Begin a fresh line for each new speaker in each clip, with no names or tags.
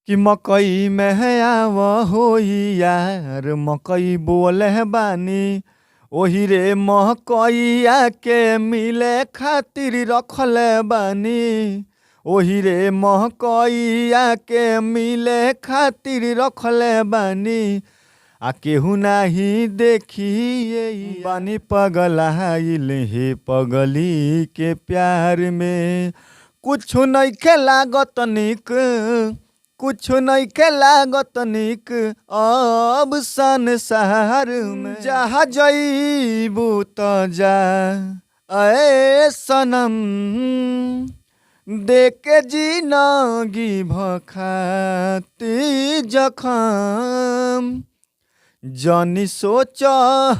कि मकई में है आव होई यार मकई बोले बानी ओही रे महकइया के मिले खातिर रखले बानी ओही रे महकइया के मिले खातिर रखले बानी आ केहू नाही देखिए बानी पगलाइल हे पगली के प्यार में कुछ नइखे लागत निक कुछ नइखे लागत निक अब संसार में जहाँ जइबू त जा ए सनम देके जिनगी भखाती जखम जनी सोच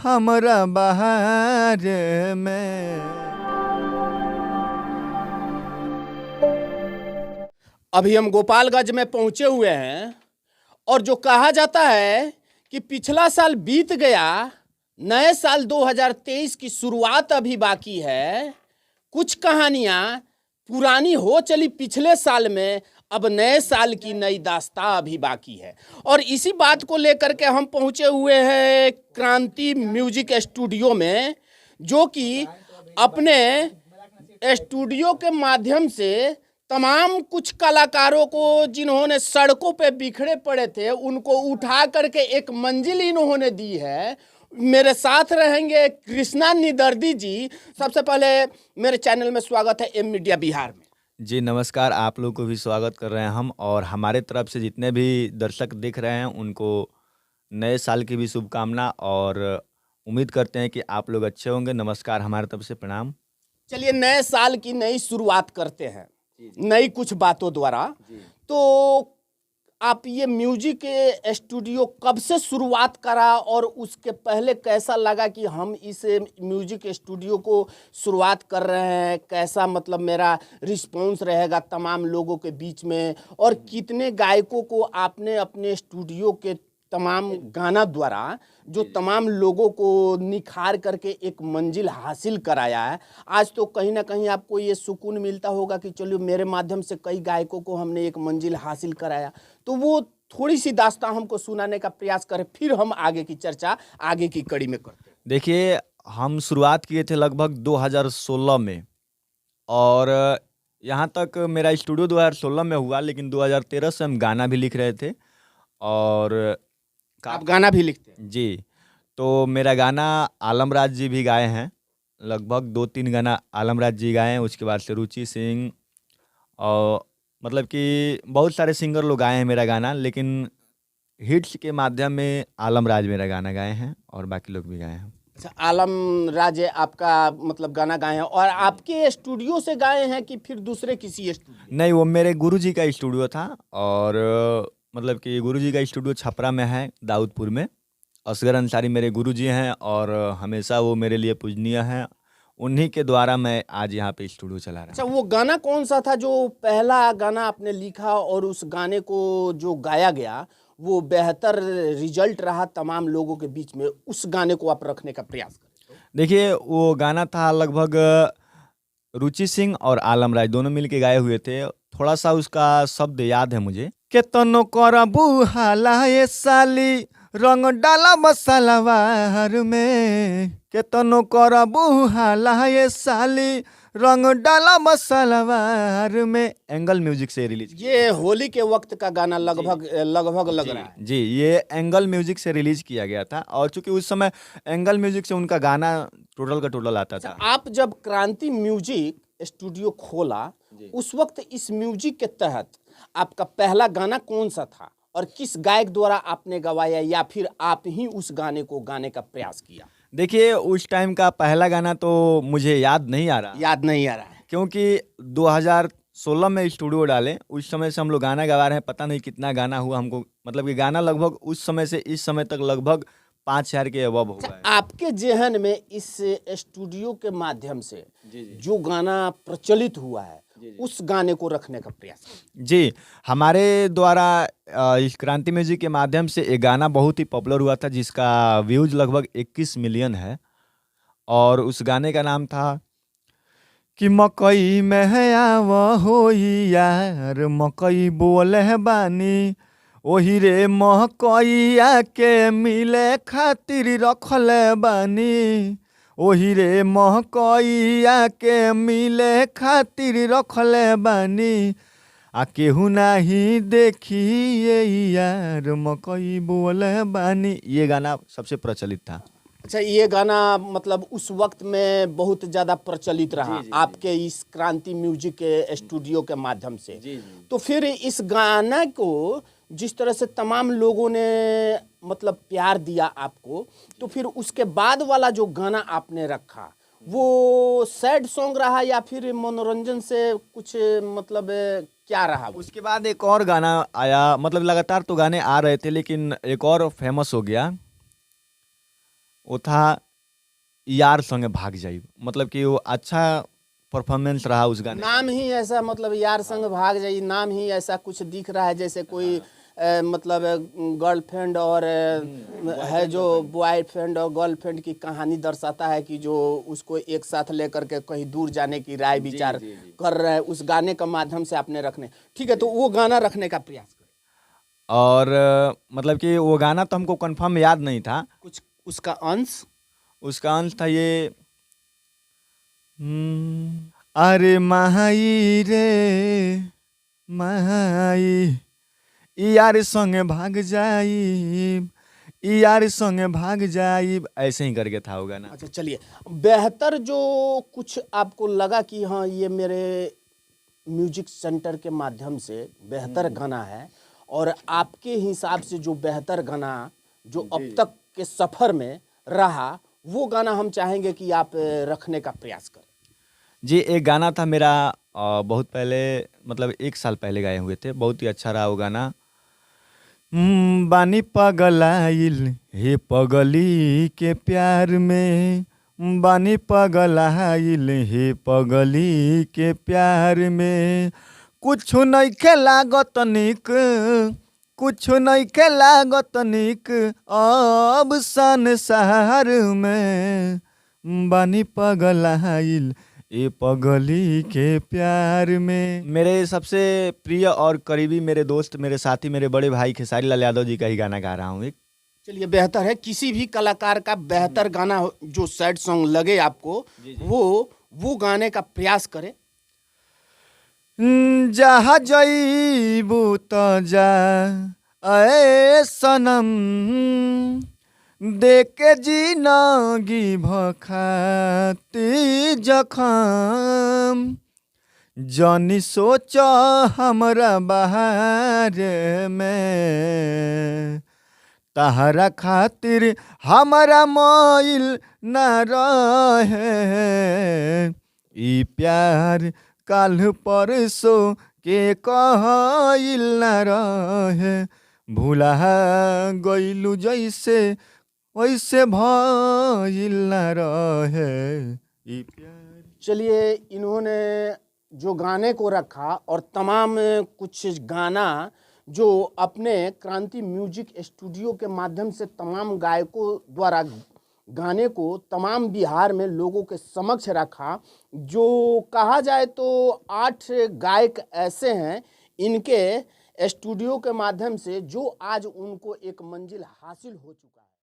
हमरा बारे में।
अभी हम गोपालगंज में पहुंचे हुए हैं और जो कहा जाता है कि पिछला साल बीत गया, नए साल 2023 की शुरुआत अभी बाकी है। कुछ कहानियां पुरानी हो चली पिछले साल में, अब नए साल की नई दास्तां अभी बाकी है। और इसी बात को लेकर के हम पहुंचे हुए हैं क्रांति म्यूजिक स्टूडियो में, जो कि अपने स्टूडियो के माध्यम से तमाम कुछ कलाकारों को जिन्होंने सड़कों पे बिखरे पड़े थे उनको उठा करके एक मंजिल इन्होंने दी है। मेरे साथ रहेंगे कृष्णा निदर्दी जी। सबसे पहले मेरे चैनल में स्वागत है एम मीडिया बिहार में।
जी नमस्कार, आप लोग को भी स्वागत कर रहे हैं हम, और हमारे तरफ से जितने भी दर्शक देख रहे हैं उनको नए साल की भी शुभकामना, और उम्मीद करते हैं कि आप लोग अच्छे होंगे। नमस्कार, हमारे तरफ से प्रणाम।
चलिए नए साल की नई शुरुआत करते हैं नई कुछ बातों द्वारा। तो आप ये म्यूजिक के स्टूडियो कब से शुरुआत करा और उसके पहले कैसा लगा कि हम इस म्यूजिक स्टूडियो को शुरुआत कर रहे हैं, कैसा मतलब मेरा रिस्पॉन्स रहेगा तमाम लोगों के बीच में, और कितने गायकों को आपने अपने स्टूडियो के तमाम गाना द्वारा जो तमाम लोगों को निखार करके एक मंजिल हासिल कराया है। आज तो कहीं ना कहीं आपको ये सुकून मिलता होगा कि चलिए मेरे माध्यम से कई गायकों को हमने एक मंजिल हासिल कराया। तो वो थोड़ी सी दास्तां हमको सुनाने का प्रयास करें, फिर हम आगे की चर्चा आगे की कड़ी में करते हैं।
देखिए, हम शुरुआत किए थे लगभग 2016 में, और यहाँ तक मेरा स्टूडियो 2016 में हुआ, लेकिन 2013 से हम गाना भी लिख रहे थे। और
आप गाना भी लिखते हैं?
जी, तो मेरा गाना आलमराज जी भी गाए हैं, लगभग 2-3 गाना आलमराज जी गाए हैं। उसके बाद से रुचि सिंह, और मतलब कि बहुत सारे सिंगर लोग गाए हैं मेरा गाना, लेकिन हिट्स के माध्यम में आलमराज मेरा गाना गाए हैं और बाकी लोग भी गाए हैं।
अच्छा, आलम राज आपका मतलब गाना गाए हैं, और आपके स्टूडियो से गाए हैं कि फिर दूसरे किसी स्टूडियो?
नहीं, वो मेरे गुरुजी का स्टूडियो था, और मतलब कि गुरुजी का स्टूडियो छपरा में है, दाऊदपुर में। असगर अंसारी मेरे गुरुजी हैं, और हमेशा वो मेरे लिए पूजनीय हैं। उन्हीं के द्वारा मैं आज यहाँ पे स्टूडियो चला रहा हूँ।
अच्छा, वो गाना कौन सा था जो पहला गाना आपने लिखा और उस गाने को जो गाया गया वो बेहतर रिजल्ट रहा तमाम लोगों के बीच में, उस गाने को आप रखने का प्रयास करें?
देखिए, वो गाना था लगभग रुचि सिंह और आलमराज दोनों मिलके गाए हुए थे। थोड़ा सा उसका शब्द याद है मुझे। केतनो करबू हाला ये साली रंग डाला मसालावार में, केतनो करबू हाला ये साली रंग डाला मसालावार में। एंगल म्यूजिक से रिलीज।
ये होली के वक्त का गाना लगभग लग रहा है।
जी, ये एंगल म्यूजिक से रिलीज किया गया था, और चूंकि उस समय एंगल म्यूजिक से उनका गाना टोटल का टोटल आता था।
आप जब क्रांति म्यूजिक स्टूडियो खोला उस वक्त इस म्यूजिक के तहत आपका पहला गाना कौन सा था और किस गायक द्वारा आपने गवाया, या फिर आप ही उस गाने को गाने का प्रयास किया?
देखिए, उस टाइम का पहला गाना तो मुझे याद नहीं आ रहा
है
क्योंकि 2016 में स्टूडियो डाले, उस समय से हम लोग गाना गा रहे हैं। पता नहीं कितना गाना हुआ हमको, मतलब कि गाना लगभग उस समय से इस समय तक लगभग 5,000 के अबव हुआ है।
आपके जेहन में इस स्टूडियो के माध्यम से जो गाना प्रचलित हुआ है उस गाने को रखने का प्रयास?
जी, हमारे द्वारा इस क्रांति म्यूजिक के माध्यम से एक गाना बहुत ही पॉपुलर हुआ था जिसका व्यूज लगभग 21 मिलियन है, और उस गाने का नाम था कि मकई में है आव होई यार मकई बोले बानी ओही रे मकईया के मिले खातिर रखले बानी ओही रे मकईया के मिले खातिर रखले बानी आ केहू नाही देखिए यार मकई बोले बानी। ये गाना सबसे प्रचलित था।
अच्छा, ये गाना मतलब उस वक्त में बहुत ज़्यादा प्रचलित रहा आपके इस क्रांति म्यूजिक के स्टूडियो के माध्यम से। तो फिर इस गाना को जिस तरह से तमाम लोगों ने मतलब प्यार दिया आपको, तो फिर उसके बाद वाला जो गाना आपने रखा वो सैड सॉन्ग रहा या फिर मनोरंजन से कुछ मतलब क्या रहा?
उसके बाद एक और गाना आया, मतलब लगातार तो गाने आ रहे थे लेकिन एक और फेमस हो गया, वो था यार संगे भाग जाई। मतलब कि वो अच्छा परफॉर्मेंस रहा उस गाने।
नाम ही ऐसा, मतलब यार संग भाग जाई, नाम ही ऐसा कुछ दिख रहा है जैसे कोई मतलब गर्लफ्रेंड और है जो बॉयफ्रेंड और गर्लफ्रेंड की कहानी दर्शाता है कि जो उसको एक साथ लेकर के कहीं दूर जाने की राय विचार कर रहे हैं, उस गाने का माध्यम से आपने रखने। ठीक है, तो वो गाना रखने का प्रयास करें।
और मतलब कि वो गाना तो हमको कंफर्म याद नहीं था,
कुछ उसका अंश
था ये अरे माही रे माही यार संगे भाग जाइब यार संगे भाग जाइब, ऐसे ही करके था वो गाना।
अच्छा चलिए, बेहतर जो कुछ आपको लगा कि हाँ ये मेरे म्यूजिक सेंटर के माध्यम से बेहतर गाना है, और आपके हिसाब से जो बेहतर गाना जो अब तक के सफर में रहा, वो गाना हम चाहेंगे कि आप रखने का प्रयास करें।
जी, एक गाना था मेरा बहुत पहले, मतलब 1 साल पहले गाए हुए थे, बहुत ही अच्छा रहा वो गाना। बानी पगलाइल हे पगली के प्यार में, बानी पगलाइल हे पगली के प्यार में, कुछ नइखे लागत निक, कुछ नइखे लागत निक अब संसार में, बानी पगलाइल ए पगली के प्यार में। मेरे सबसे प्रिय और करीबी मेरे दोस्त, मेरे साथी, मेरे बड़े भाई खेसारी लाल यादव जी का ही गाना गा रहा हूँ एक।
चलिए, बेहतर है किसी भी कलाकार का बेहतर गाना जो सैड सॉन्ग लगे आपको, वो गाने का प्रयास करें।
जहाँ जईबू तो जा ए सनम, देके जिनगी भखाती जखम, जनी सोच हमरा बारे में, तहरा खातिर हमारा मोइल न रहे, ई प्यार काल परसो के कहइल न रहे, भूला गइलू जैसे वैसे भइल न रहे ई प्यार।
चलिए, इन्होंने जो गाने को रखा और तमाम कुछ गाना जो अपने क्रांति म्यूजिक स्टूडियो के माध्यम से तमाम गायकों द्वारा गाने को तमाम बिहार में लोगों के समक्ष रखा, जो कहा जाए तो 8 गायक ऐसे हैं इनके स्टूडियो के माध्यम से जो आज उनको एक मंजिल हासिल हो चुका है।